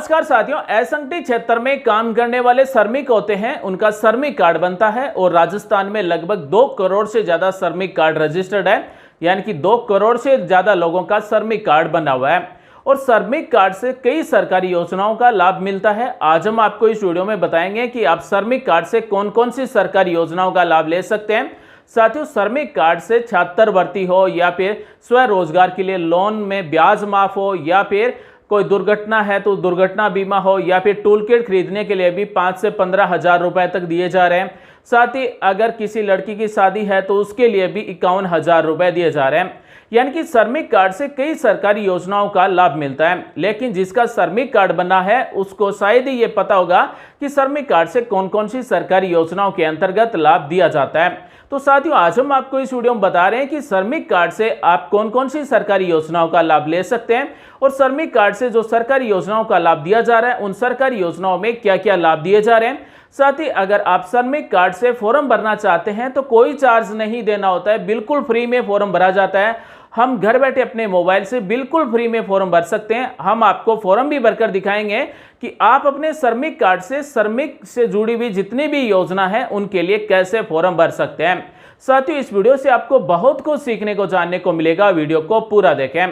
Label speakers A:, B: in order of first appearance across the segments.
A: नमस्कार साथियों, एसएनटी क्षेत्र में काम करने वाले श्रमिक होते हैं, उनका श्रमिक कार्ड बनता है और राजस्थान में लगभग 2 करोड़ से ज्यादा श्रमिक कार्ड रजिस्टर्ड है। यानी कि 2 करोड़ से ज्यादा लोगों का श्रमिक कार्ड बना हुआ है और श्रमिक कार्ड से कई सरकारी योजनाओं का लाभ मिलता है। आज हम आपको इस वीडियो में बताएंगे कि आप श्रमिक कार्ड से कौन कौन सी सरकारी योजनाओं का लाभ ले सकते हैं। साथियों, श्रमिक कार्ड से छात्र भर्ती हो या फिर स्वरोजगार के लिए लोन में ब्याज माफ हो या फिर कोई दुर्घटना है तो दुर्घटना बीमा हो या फिर टूल किट खरीदने के लिए भी 5 से 15 हजार रुपए तक दिए जा रहे हैं। साथ ही अगर किसी लड़की की शादी है तो उसके लिए भी 51 हजार रुपए दिए जा रहे हैं। यानी कि श्रमिक कार्ड से कई सरकारी योजनाओं का लाभ मिलता है, लेकिन जिसका श्रमिक कार्ड बना है उसको शायद ही ये पता होगा कि श्रमिक कार्ड से कौन कौन सी सरकारी योजनाओं के अंतर्गत लाभ दिया जाता है। तो साथियों, आज हम आपको इस वीडियो में बता रहे हैं कि श्रमिक कार्ड से आप कौन कौन सी सरकारी योजनाओं का लाभ ले सकते हैं और श्रमिक कार्ड से जो सरकारी योजनाओं का लाभ दिया जा रहा है उन सरकारी योजनाओं में क्या क्या लाभ दिए जा रहे हैं। साथ ही अगर आप श्रमिक कार्ड से फॉर्म भरना चाहते हैं तो कोई चार्ज नहीं देना होता है, बिल्कुल फ्री में फॉर्म भरा जाता है। हम घर बैठे अपने मोबाइल से बिल्कुल फ्री में फॉर्म भर सकते हैं। हम आपको फॉर्म भी भरकर दिखाएंगे कि आप अपने श्रमिक कार्ड से श्रमिक से जुड़ी हुई जितनी भी योजना है उनके लिए कैसे फॉर्म भर सकते हैं। साथियों, इस वीडियो से आपको बहुत कुछ सीखने को जानने को मिलेगा, वीडियो को पूरा देखें।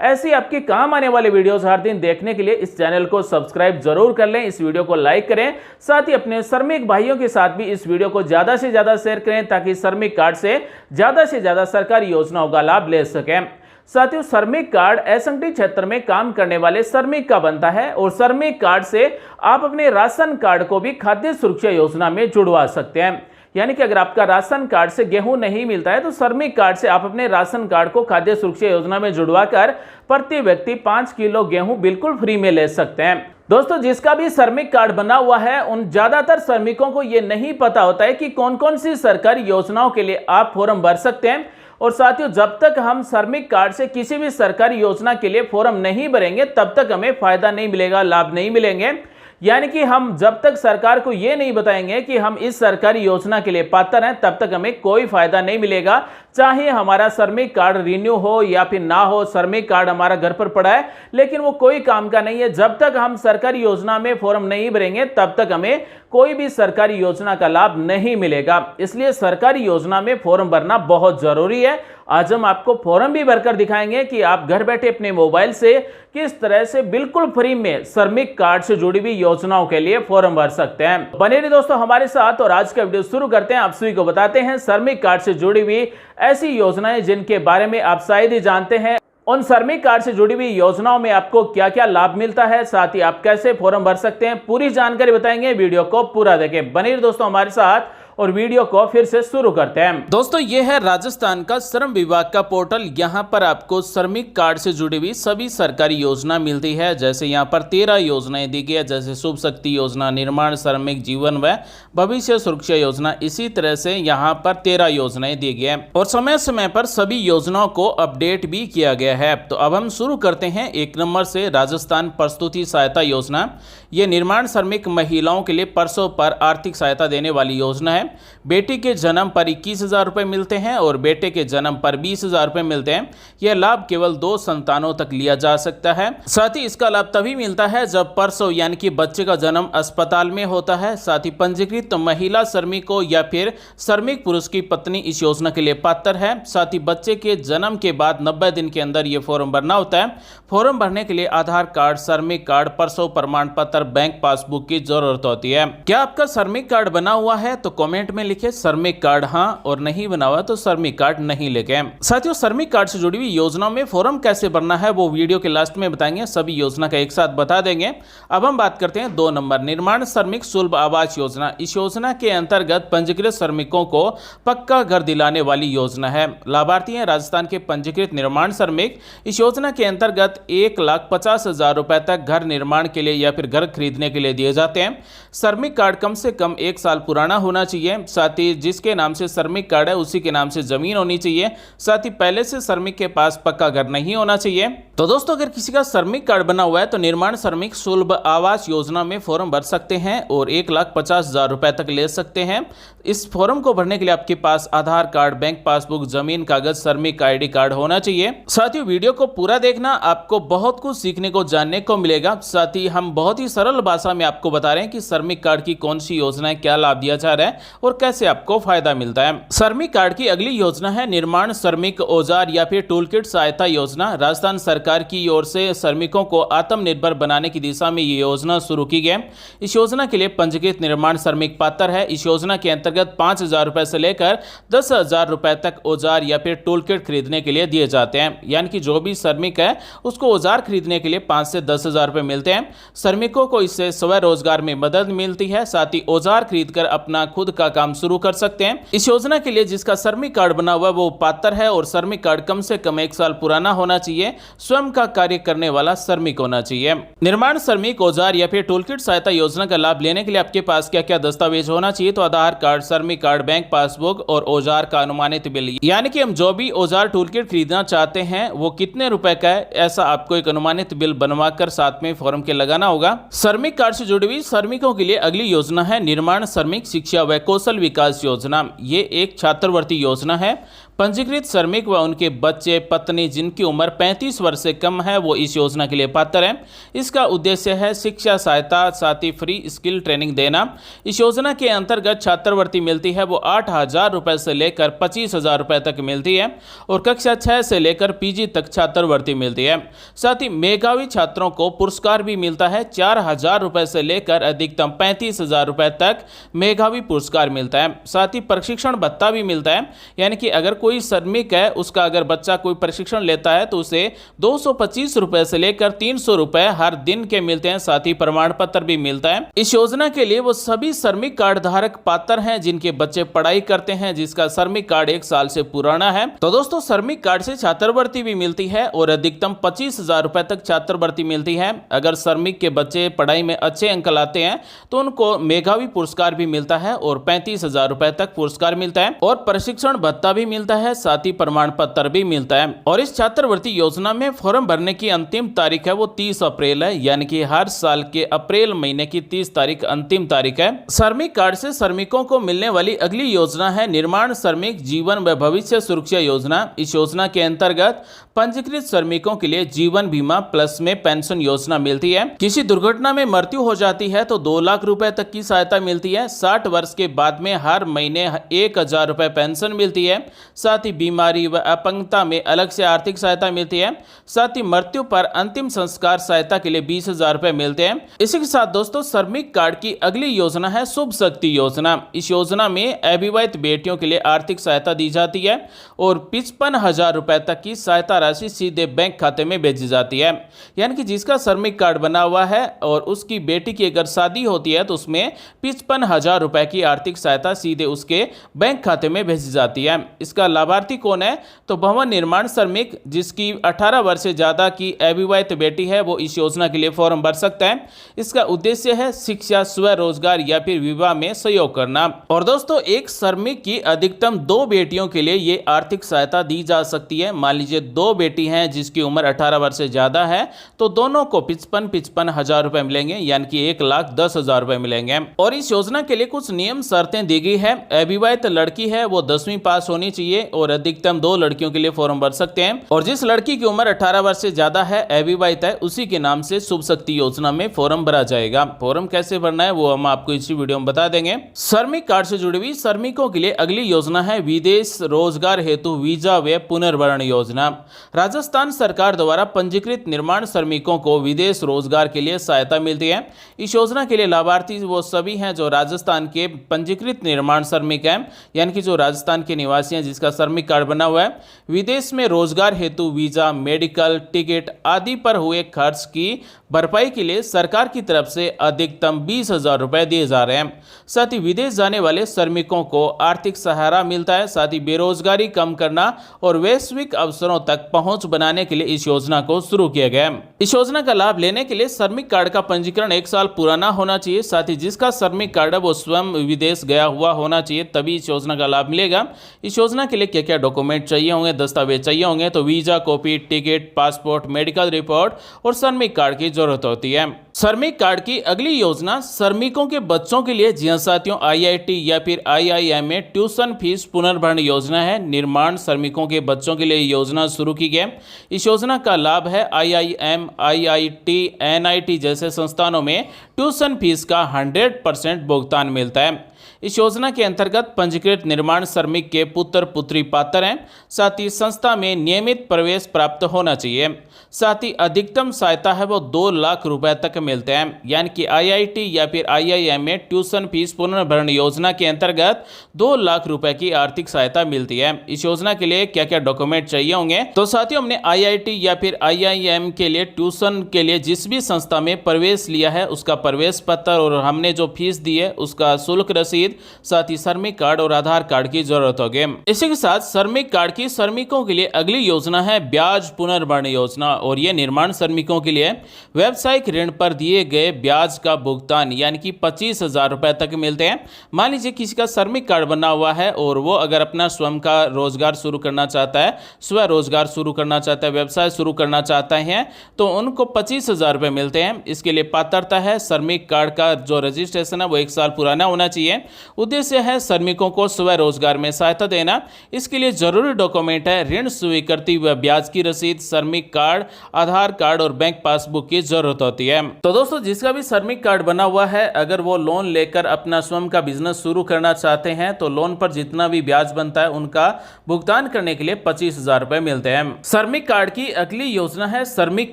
A: ऐसी आपके काम आने वाले वीडियोस हर दिन देखने के लिए इस चैनल को सब्सक्राइब जरूर कर लें, इस वीडियो को लाइक करें। साथ ही अपने श्रमिक भाइयों के साथ भी इस वीडियो को ज्यादा से ज्यादा शेयर करें ताकि श्रमिक कार्ड से ज्यादा सरकारी योजनाओं का लाभ ले सकें। साथियों, श्रमिक कार्ड एसएनटी क्षेत्र में काम करने वाले श्रमिक का बनता है और श्रमिक कार्ड से आप अपने राशन कार्ड को भी खाद्य सुरक्षा योजना में जुड़वा सकते हैं। यानी कि अगर आपका राशन कार्ड से गेहूं नहीं मिलता है तो श्रमिक कार्ड से आप अपने राशन कार्ड को खाद्य सुरक्षा योजना में जुड़वाकर प्रति व्यक्ति 5 किलो गेहूं बिल्कुल फ्री में ले सकते हैं। दोस्तों, जिसका भी श्रमिक कार्ड बना हुआ है उन ज्यादातर श्रमिकों को ये नहीं पता होता है कि कौन कौन सी सरकारी योजनाओं के लिए आप फॉर्म भर सकते हैं। और साथियों, जब तक हम श्रमिक कार्ड से किसी भी सरकारी योजना के लिए फॉर्म नहीं भरेंगे तब तक हमें फायदा नहीं मिलेगा, लाभ नहीं मिलेंगे। यानी कि हम जब तक सरकार को यह नहीं बताएंगे कि हम इस सरकारी योजना के लिए पात्र हैं तब तक हमें कोई फायदा नहीं मिलेगा। चाहे हमारा श्रमिक कार्ड रिन्यू हो या फिर ना हो, श्रमिक कार्ड हमारा घर पर पड़ा है लेकिन वो कोई काम का नहीं है। जब तक हम सरकारी योजना में फॉर्म नहीं भरेंगे तब तक हमें कोई भी सरकारी योजना का लाभ नहीं मिलेगा। इसलिए सरकारी योजना में फॉर्म भरना बहुत जरूरी है। आज हम आपको फॉर्म भी भरकर दिखाएंगे कि आप घर बैठे अपने मोबाइल से किस तरह से बिल्कुल फ्री में श्रमिक कार्ड से जुड़ी हुई योजनाओं के लिए फॉर्म भर सकते हैं। बने रहिए दोस्तों हमारे साथ और आज का वीडियो शुरू करते हैं। आप सभी को बताते हैं श्रमिक कार्ड से जुड़ी हुई ऐसी योजनाएं जिनके बारे में आप शायद ही जानते हैं। उन श्रमिक कार्ड से जुड़ी हुई योजनाओं में आपको क्या क्या लाभ मिलता है, साथ ही आप कैसे फॉर्म भर सकते हैं, पूरी जानकारी बताएंगे। वीडियो को पूरा देखें। बने रहिए दोस्तों हमारे साथ और वीडियो को फिर से शुरू करते हैं। दोस्तों, ये है राजस्थान का श्रम विभाग का पोर्टल। यहाँ पर आपको श्रमिक कार्ड से जुड़ी हुई सभी सरकारी योजना मिलती है। जैसे यहाँ पर 13 योजनाएं दी गई है, जैसे शुभ शक्ति योजना, निर्माण श्रमिक जीवन व भविष्य सुरक्षा योजना। इसी तरह से यहाँ पर 13 योजनाएं दी गई है और समय समय पर सभी योजनाओं को अपडेट भी किया गया है। तो अब हम शुरू करते हैं 1 नंबर से। राजस्थान प्रस्तुति सहायता योजना, ये निर्माण श्रमिक महिलाओं के लिए प्रसव पर आर्थिक सहायता देने वाली योजना है। बेटी के जन्म पर 21,000 रुपए मिलते हैं और बेटे के जन्म पर 20,000 रुपए मिलते हैं। यह लाभ केवल 2 संतानों तक लिया जा सकता है। साथ ही इसका लाभ तभी मिलता है जब प्रसव यानी कि बच्चे का जन्म अस्पताल में होता है। साथ ही पंजीकृत महिला श्रमिकों या फिर श्रमिक पुरुष की पत्नी इस योजना के लिए पात्र है। साथ ही बच्चे के जन्म के बाद 90 दिन के अंदर यह फॉर्म भरना होता है। फॉर्म भरने के लिए आधार कार्ड, श्रमिक कार्ड, प्रसव प्रमाण पत्र, बैंक पासबुक की जरूरत होती है। क्या आपका श्रमिक कार्ड बना हुआ है तो कमेंट में लिखे श्रमिक कार्ड हाँ, और नहीं बना हुआ तो श्रमिक कार्ड नहीं लिखे। साथियों, श्रमिक कार्ड से जुड़ी हुई योजनाओं में फॉर्म कैसे भरना है वो वीडियो के लास्ट में बताएंगे, सभी योजना का एक साथ बता देंगे। अब हम बात करते हैं 2 नंबर, निर्माण श्रमिक सुलभ आवास योजना। इस योजना के अंतर्गत पंजीकृत श्रमिकों को पक्का घर दिलाने वाली योजना है। लाभार्थी हैं राजस्थान के पंजीकृत निर्माण श्रमिक। इस योजना के अंतर्गत 1,50,000 रुपए तक घर निर्माण के लिए या फिर घर खरीदने के लिए दिए जाते हैं। श्रमिक कार्ड कम से कम 1 साल पुराना होना चाहिए। चाहिए, साथ ही जिसके नाम से श्रमिक कार्ड है उसी के नाम से जमीन होनी चाहिए, साथ ही पहले से श्रमिक के पास पक्का घर नहीं होना चाहिए। तो दोस्तों अगर किसी का श्रमिक कार्ड बना हुआ है तो निर्माण श्रमिक सुलभ आवास योजना में फॉर्म भर सकते हैं और 1,50,000 रुपए तक ले सकते हैं। इस फॉर्म को भरने के लिए आपके पास आधार कार्ड, बैंक पासबुक, जमीन कागज, श्रमिक ID कार्ड होना चाहिए। साथ ही वीडियो को पूरा देखना, आपको बहुत कुछ सीखने को, जानने को मिलेगा। साथ ही हम बहुत ही सरल भाषा में आपको बता रहे हैं कि श्रमिक कार्ड की कौन सी योजना है, क्या लाभ दिया जा रहा है और कैसे आपको फायदा मिलता है। श्रमिक कार्ड की अगली योजना है निर्माण श्रमिक औजार या फिर टूल किट सहायता योजना। राजस्थान सरकार की ओर से श्रमिकों को आत्मनिर्भर बनाने की दिशा में ये योजना शुरू की गई। इस योजना के लिए पंजीकृत निर्माण श्रमिक पात्र है। इस योजना के अंतर्गत 5,000 रुपए से लेकर 10,000 रुपए तक औजार या फिर टूल किट खरीदने के लिए दिए जाते हैं। यानी कि जो भी श्रमिक है उसको औजार खरीदने के लिए 5 से 10,000 रुपए मिलते हैं। श्रमिकों को इससे स्वरोजगार में मदद मिलती है, साथ ही औजार खरीदकर अपना खुद का काम शुरू कर सकते हैं। इस योजना के लिए जिसका श्रमिक कार्ड बना हुआ वो पात्र है और श्रमिक कार्ड कम से कम 1 साल पुराना होना चाहिए, स्वयं का कार्य करने वाला श्रमिक होना चाहिए। निर्माण श्रमिक औजार या फिर टूल किट सहायता योजना का लाभ लेने के लिए आपके पास क्या क्या दस्तावेज होना चाहिए? तो आधार कार्ड, श्रमिक कार्ड, बैंक पासबुक और औजार का अनुमानित बिल। यानी कि हम जो भी औजार टूल किट खरीदना चाहते हैं वो कितने रुपए का है, ऐसा आपको एक अनुमानित बिल बनवाकर साथ में फॉर्म के लगाना होगा। श्रमिक कार्ड से जुड़ी हुई श्रमिकों के लिए अगली योजना है निर्माण श्रमिक शिक्षा व कौशल विकास योजना। ये एक छात्रवृत्ति योजना है। पंजीकृत श्रमिक व उनके बच्चे, पत्नी जिनकी उम्र 35 वर्ष से कम है वो इस योजना के लिए पात्र हैं। इसका उद्देश्य है शिक्षा सहायता, साथ ही फ्री स्किल ट्रेनिंग देना। इस योजना के अंतर्गत छात्रवृत्ति मिलती है वो 8,000 रुपए से लेकर 25,000 रुपए तक मिलती है और कक्षा 6 से लेकर PG तक छात्रवृत्ति मिलती है। साथ ही मेधावी छात्रों को पुरस्कार भी मिलता है। 4,000 रुपए से लेकर अधिकतम 35,000 रुपए तक मेधावी पुरस्कार मिलता है। साथ ही प्रशिक्षण भत्ता भी मिलता है। यानी कि अगर कोई श्रमिक है उसका अगर बच्चा कोई प्रशिक्षण लेता है तो उसे 225 रुपए से लेकर 300 रुपए हर दिन के मिलते हैं। साथ ही प्रमाण पत्र भी मिलता है। इस योजना के लिए वो सभी श्रमिक कार्ड धारक पात्र हैं जिनके बच्चे पढ़ाई करते हैं, जिसका श्रमिक कार्ड 1 साल से पुराना है। तो दोस्तों श्रमिक कार्ड से छात्रवृत्ति भी मिलती है और अधिकतम 25,000 रुपए तक छात्रवृत्ति मिलती है। अगर श्रमिक के बच्चे पढ़ाई में अच्छे अंक लाते हैं तो उनको मेधावी पुरस्कार भी मिलता है और 35,000 रुपए तक पुरस्कार मिलता है और प्रशिक्षण भत्ता भी मिलता है, साथ ही प्रमाण पत्र भी मिलता है। और इस छात्रवृत्ति योजना में फॉर्म भरने की अंतिम तारीख है वो 30 अप्रैल है। यानी कि हर साल के अप्रैल महीने की 30 तारीख अंतिम तारीख है। श्रमिक कार्ड से श्रमिकों को मिलने वाली अगली योजना है निर्माण श्रमिक जीवन व भविष्य सुरक्षा योजना। इस योजना के अंतर्गत पंजीकृत श्रमिकों के लिए जीवन बीमा प्लस में पेंशन योजना मिलती है। किसी दुर्घटना में मृत्यु हो जाती है तो 2 लाख रुपए तक की सहायता मिलती है। 60 वर्ष के बाद में हर महीने 1,000 रुपए पेंशन मिलती है। साथ ही बीमारी व अपंगता में अलग से आर्थिक सहायता मिलती है। साथ ही मृत्यु पर अंतिम संस्कार सहायता के लिए 20,000 रुपए मिलते हैं। इसी के साथ दोस्तों श्रमिक कार्ड की अगली योजना है शुभ शक्ति योजना। इस योजना में अविवाहित बेटियों के लिए आर्थिक सहायता दी जाती है और 55,000 रुपए तक की सहायता राशि सीधे बैंक खाते में भेजी जाती है। यानी कि जिसका श्रमिक कार्ड बना हुआ है और उसकी बेटी की अगर शादी होती है तो उसमें 55,000 रुपए की आर्थिक सहायता सीधे उसके बैंक खाते में भेजी जाती है। इसका लाभार्थी कौन है? तो भवन निर्माण श्रमिक जिसकी 18 वर्ष से ज्यादा की अविवाहित बेटी है वो इस योजना के लिए फॉर्म भर सकता है। इसका उद्देश्य है शिक्षा, स्वरोजगार या फिर विवाह में सहयोग करना। और दोस्तों एक श्रमिक की अधिकतम 2 बेटियों के लिए ये आर्थिक सहायता दी जा सकती है। मान लीजिए 2 बेटी हैं जिसकी उम्र 18 वर्ष से ज्यादा है तो दोनों को 55,000 रुपए मिलेंगे, यानी कि 1,10,000 रुपए मिलेंगे। और इस योजना के लिए कुछ नियम शर्तें दी गई है। अविवाहित लड़की है वो 10वीं पास होनी चाहिए और अधिकतम 2 लड़कियों के लिए फॉर्म भर सकते हैं। और जिस लड़की की उम्र 18 वर्ष से ज्यादा है, अविवाहित है, उसी के नाम से शुभ शक्ति योजना में फॉर्म भरा जाएगा। फॉर्म कैसे भरना है वो हम आपको इसी वीडियो में बता देंगे। श्रमिक कार्ड से जुड़ी हुई श्रमिकों के लिए अगली योजना है विदेश रोजगार हेतु वीजा व पुनर्भरण योजना। राजस्थान सरकार द्वारा पंजीकृत निर्माण श्रमिकों को विदेश रोजगार के लिए सहायता मिलती है। इस योजना के लिए लाभार्थी वो सभी हैं जो राजस्थान के पंजीकृत निर्माण श्रमिक हैं, यानी कि जो राजस्थान के निवासी हैं जिसका श्रमिक कार्ड बना हुआ है। विदेश में रोजगार हेतु वीजा, मेडिकल टिकट आदि पर हुए खर्च की भरपाई के लिए सरकार की तरफ से अधिकतम 20,000 रुपए दिए जा रहे हैं। साथ ही विदेश जाने वाले श्रमिकों को आर्थिक सहारा मिलता है। साथ ही बेरोजगारी कम करना और वैश्विक अवसरों तक पहुंच बनाने के लिए इस योजना को शुरू किया गया है। इस योजना का लाभ लेने के लिए श्रमिक कार्ड का पंजीकरण 1 साल पुराना होना चाहिए। साथ ही जिसका श्रमिक कार्ड है वो स्वयं विदेश गया हुआ होना चाहिए, तभी इस योजना का लाभ मिलेगा। इस योजना के लिए क्या क्या डॉक्यूमेंट चाहिए होंगे, दस्तावेज चाहिए होंगे, तो visa copy, ticket, passport, medical report और श्रमिक कार्ड की जरूरत होती है। श्रमिक कार्ड की अगली योजना श्रमिकों के बच्चों के लिए, जी हां साथियों, आईआईटी या फिर आईआईएम में ट्यूशन फीस पुनर्भरण योजना है। निर्माण श्रमिकों के बच्चों के लिए योजना शुरू की गई। इस योजना का लाभ है आईआईएम, आईआईटी, एनआईटी जैसे संस्थानों में ट्यूशन फीस का 100% भुगतान मिलता है। इस योजना के अंतर्गत पंजीकृत निर्माण श्रमिक के पुत्र पुत्री पात्र हैं। साथ ही संस्था में नियमित प्रवेश प्राप्त होना चाहिए। साथ ही अधिकतम सहायता है वो 2 लाख रुपए तक मिलते हैं। यानी कि आईआईटी या फिर आईआईएम में ट्यूशन फीस पुनर्भरण योजना के अंतर्गत 2 लाख रुपए की आर्थिक सहायता मिलती है। इस योजना के लिए क्या क्या डॉक्यूमेंट चाहिए होंगे, तो साथियों हमने आईआईटी या फिर आईआईएम के लिए ट्यूशन के लिए जिस भी संस्था में प्रवेश लिया है उसका प्रवेश पत्र और हमने जो फीस दी है उसका शुल्क रसीद, साथ ही श्रमिक कार्ड और आधार कार्ड की जरूरत होगी। इसी के साथ श्रमिक कार्ड की श्रमिकों के लिए अगली योजना है ब्याज पुनर्भरण योजना, और यह निर्माण श्रमिकों के लिए व्यवसायिक ऋण पर दिए गए ब्याज का भुगतान यानी कि 25,000 रुपए तक मिलते हैं। मान लीजिए किसी का श्रमिक कार्ड बना हुआ है और वो अगर अपना स्वयं का रोजगार शुरू करना चाहता है, स्वरोजगार शुरू करना चाहता है, व्यवसाय शुरू करना चाहता है, तो उनको 25,000 रुपए मिलते हैं। इसके लिए पात्रता है श्रमिक कार्ड का जो रजिस्ट्रेशन है वो 1 साल पुराना होना चाहिए। उद्देश्य है श्रमिकों को स्वरोजगार में सहायता देना। इसके लिए जरूरी डॉक्यूमेंट है ऋण स्वीकृति व ब्याज की रसीद, श्रमिक कार्ड, आधार कार्ड और बैंक पासबुक की जरूरत होती है। तो दोस्तों जिसका भी श्रमिक कार्ड बना हुआ है, अगर वो लोन लेकर अपना स्वयं का बिजनेस शुरू करना चाहते हैं तो लोन पर जितना भी ब्याज बनता है उनका भुगतान करने के लिए 25,000 रुपए मिलते हैं। श्रमिक कार्ड की अगली योजना है श्रमिक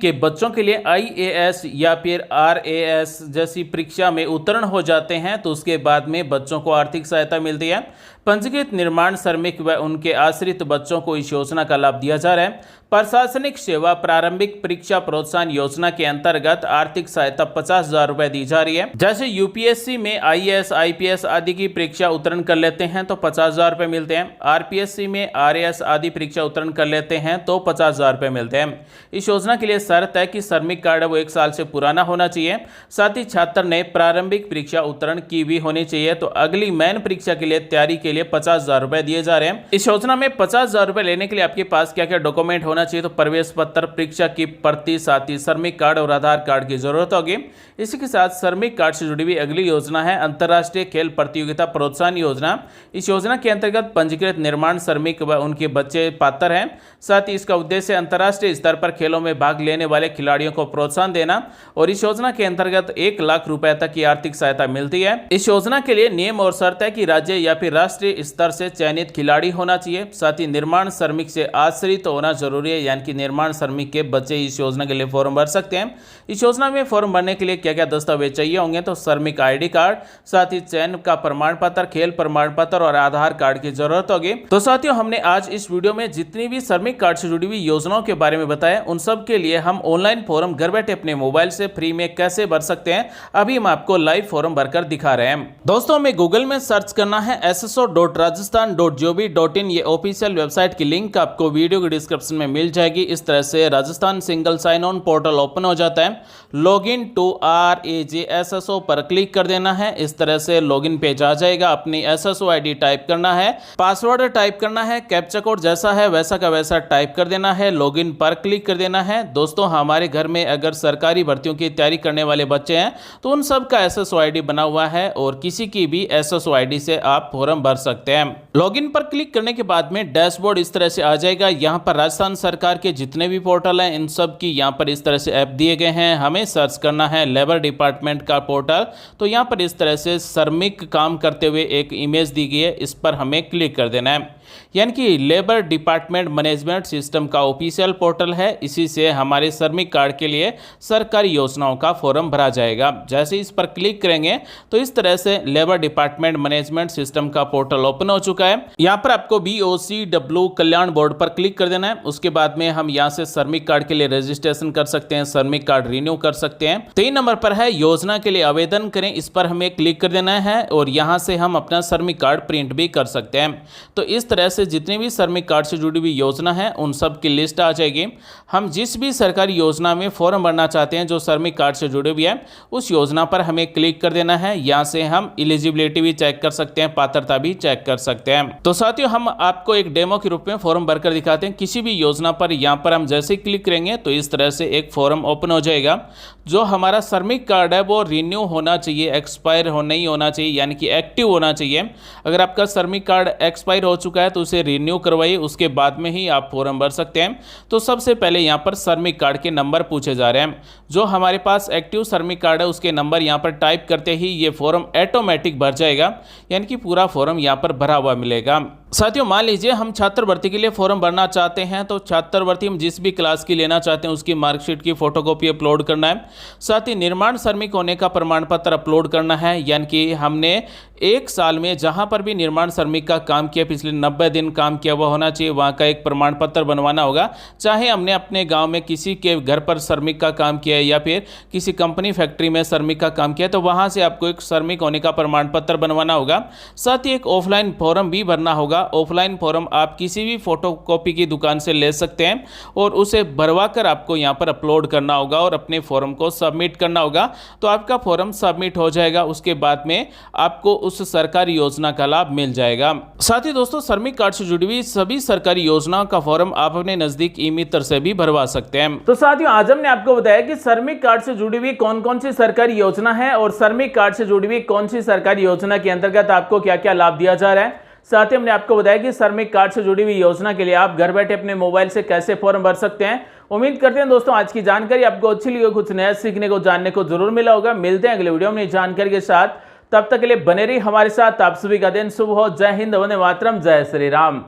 A: के बच्चों के लिए आईएएस या फिर आरएएस जैसी परीक्षा में उत्तीर्ण हो जाते हैं तो उसके बाद में बच्चों को आर्थिक सहायता मिलती है। पंजीकृत निर्माण श्रमिक व उनके आश्रित बच्चों को इस योजना का लाभ दिया जा रहा है। प्रशासनिक सेवा प्रारंभिक परीक्षा प्रोत्साहन योजना के अंतर्गत आर्थिक सहायता 50,000 रुपए दी जा रही है। जैसे यूपीएससी में आईएएस, आईपीएस आदि की परीक्षा उत्तीर्ण कर लेते हैं तो 50,000 रुपए मिलते हैं। आरपीएससी में आरएएस आदि परीक्षा उत्तीर्ण कर लेते हैं तो 50,000 रुपए मिलते हैं। इस योजना के लिए शर्त है कि श्रमिक कार्ड वो 1 साल से पुराना होना चाहिए। साथ ही छात्र ने प्रारंभिक परीक्षा उत्तीर्ण की भी होनी चाहिए। तो अगली मेन परीक्षा के लिए तैयारी के लिए 50,000 रुपए दिए जा रहे हैं। इस योजना में 50,000 रुपए लेने के लिए आपके पास क्या क्या डॉक्यूमेंट होना चाहिए, तो प्रवेश पत्र, परीक्षा की पर्ची, साथ ही श्रमिक कार्ड और आधार कार्ड की जरूरत होगी। इसी के साथ श्रमिक कार्ड से जुड़ी हुई अगली योजना है अंतर्राष्ट्रीय खेल प्रतियोगिता प्रोत्साहन योजना। इस योजना के अंतर्गत पंजीकृत निर्माण श्रमिक व उनके बच्चे पात्र हैं। साथ ही इसका उद्देश्य अंतर्राष्ट्रीय स्तर पर खेलों में भाग लेने वाले खिलाड़ियों को प्रोत्साहन देना, और इस योजना के अंतर्गत 1 लाख रुपए तक की आर्थिक सहायता मिलती है। इस योजना के लिए नियम और शर्त है कि राज्य या फिर राष्ट्रीय स्तर से चयनित खिलाड़ी होना चाहिए। साथ ही निर्माण श्रमिक से आश्रित होना जरूरी है, यानी कि निर्माण श्रमिक के बच्चे इस योजना के लिए फॉर्म भर सकते हैं। इस योजना में फॉर्म भरने के लिए क्या क्या दस्तावेज चाहिए होंगे, तो श्रमिक आईडी कार्ड, साथ ही चयन का प्रमाण पत्र, खेल प्रमाण पत्र और आधार कार्ड की जरूरत होगी। तो साथियों हमने आज इस वीडियो में जितनी भी श्रमिक कार्ड से जुड़ी हुई योजनाओं के बारे में बताया, उन सब के लिए हम ऑनलाइन फॉर्म घर बैठे अपने मोबाइल से फ्री में कैसे भर सकते हैं, अभी हम आपको लाइव फॉर्म भरकर दिखा रहे हैं। दोस्तों हमें गूगल में सर्च करना है sso.rajasthan.gov.in। ये ऑफिशियल वेबसाइट की लिंक आपको वीडियो के डिस्क्रिप्शन में मिल जाएगी। इस तरह से Rajasthan single sign on portal open हो जाता है। लॉगिन टू RAJSSO पर क्लिक कर देना है। इस तरह से लॉगिन पेज आ जाएगा। अपनी SSO ID टाइप करना है, पासवर्ड टाइप करना है, कैप्चा कोड जैसा है वैसा का वैसा टाइप कर देना है, लॉगिन पर क्लिक कर देना है। दोस्तों हमारे घर में अगर सरकारी भर्तियों की तैयारी करने वाले बच्चे हैं तो उन सब का SSO ID बना हुआ है और किसी की भी SSO ID से आप फॉर्म भर सकते हैं। लॉगिन पर क्लिक करने के बाद में डैशबोर्ड इस तरह से आ जाएगा। यहाँ पर राजस्थान सरकार के जितने भी पोर्टल हैं इन सब की यहाँ पर इस तरह से ऐप दिए गए हैं। हमें सर्च करना है लेबर डिपार्टमेंट का पोर्टल। तो यहाँ पर इस तरह से श्रमिक काम करते हुए एक इमेज दी गई है, इस पर हमें क्लिक कर देना है। यानी कि लेबर डिपार्टमेंट मैनेजमेंट सिस्टम का ऑफिशियल पोर्टल है। इसी से हमारे श्रमिक कार्ड के लिए सरकारी योजनाओं का फॉर्म भरा जाएगा। जैसे इस पर क्लिक करेंगे तो इस तरह से लेबर डिपार्टमेंट मैनेजमेंट सिस्टम का पोर्टल पोर्टल ओपन हो चुका है। यहाँ पर आपको BOCW कल्याण बोर्ड पर क्लिक कर देना है। उसके बाद में हम यहाँ से श्रमिक कार्ड के लिए रजिस्ट्रेशन कर सकते हैं, श्रमिक कार्ड रिन्यू कर सकते हैं। 3 नंबर पर है योजना के लिए आवेदन करें, इस पर हमें क्लिक कर देना है और यहाँ से हम अपना श्रमिक कार्ड प्रिंट भी कर सकते हैं। तो इस तरह से जितनी भी श्रमिक कार्ड से जुड़ी हुई योजना है उन सब की लिस्ट आ जाएगी। हम जिस भी सरकारी योजना में फॉर्म भरना चाहते हैं जो श्रमिक कार्ड से जुड़ी हुई है उस योजना पर हमें क्लिक कर देना है। यहाँ से हम एलिजिबिलिटी भी चेक कर सकते हैं, पात्रता भी चेक कर सकते हैं। तो साथियों हम आपको एक डेमो के रूप में फॉर्म भरकर दिखाते हैं। किसी भी योजना पर यहाँ पर हम जैसे क्लिक करेंगे तो इस तरह से एक फॉर्म ओपन हो जाएगा। जो हमारा श्रमिक कार्ड है वो रिन्यू होना चाहिए, एक्सपायर नहीं होना चाहिए, यानी कि एक्टिव होना चाहिए। अगर आपका श्रमिक कार्ड एक्सपायर हो चुका है तो उसे रिन्यू करवाइए, उसके बाद में ही आप फॉर्म भर सकते हैं। तो सबसे पहले यहाँ पर श्रमिक कार्ड के नंबर पूछे जा रहे हैं। जो हमारे पास एक्टिव श्रमिक कार्ड है उसके नंबर यहाँ पर टाइप करते ही ये फॉर्म ऑटोमेटिक भर जाएगा, यानी कि पूरा फॉर्म यहाँ पर भरा हुआ मिलेगा। साथियों मान लीजिए हम छात्र भर्ती के लिए फॉर्म भरना चाहते हैं, तो छात्र भर्ती हम जिस भी क्लास की लेना चाहते हैं उसकी मार्कशीट की फोटोकॉपी अपलोड करना है। साथ ही निर्माण श्रमिक होने का प्रमाण पत्र अपलोड करना है, यानी कि हमने 1 साल में जहां पर भी निर्माण श्रमिक का काम किया, पिछले 90 दिन काम किया हुआ होना चाहिए, वहां का एक प्रमाण पत्र बनवाना होगा। चाहे हमने अपने गांव में किसी के घर पर श्रमिक का काम किया है या फिर किसी कंपनी फैक्ट्री में श्रमिक का काम किया, तो वहां से आपको एक श्रमिक होने का प्रमाण पत्र बनवाना होगा। साथ ही एक ऑफलाइन फॉर्म भी भरना होगा। ऑफलाइन फॉर्म आप किसी भी फोटोकॉपी की दुकान से ले सकते हैं और उसे भरवा कर आपको यहाँ पर अपलोड करना होगा और अपने फॉर्म को सबमिट करना होगा। तो आपका फॉर्म सबमिट हो जाएगा, उसके बाद में आपको उस सरकारी योजना का लाभ मिल जाएगा। साथ ही दोस्तों श्रमिक कार्ड से जुड़ी हुई सभी सरकारी योजनाओं का फॉर्म आप अपने नजदीक ई-मित्र से भी भरवा सकते हैं। तो साथियों आज हमने आपको बताया कि श्रमिक कार्ड से जुड़ी हुई कौन कौन सी सरकारी योजना है और श्रमिक कार्ड से जुड़ी हुई कौन सी सरकारी योजना के अंतर्गत आपको क्या क्या लाभ दिया जा रहा है। साथ ही हमने आपको बताया कि श्रमिक कार्ड से जुड़ी हुई योजना के लिए आप घर बैठे अपने मोबाइल से कैसे फॉर्म भर सकते हैं। उम्मीद करते हैं दोस्तों आज की जानकारी आपको अच्छी लगी, कुछ नया सीखने को जानने को जरूर मिला होगा। मिलते हैं अगले वीडियो में नई जानकारी के साथ, तब तक के लिए बने रहिए हमारे साथ। आप सभी का दिन शुभ हो। जय हिंद, वंदे मातरम, जय श्री राम।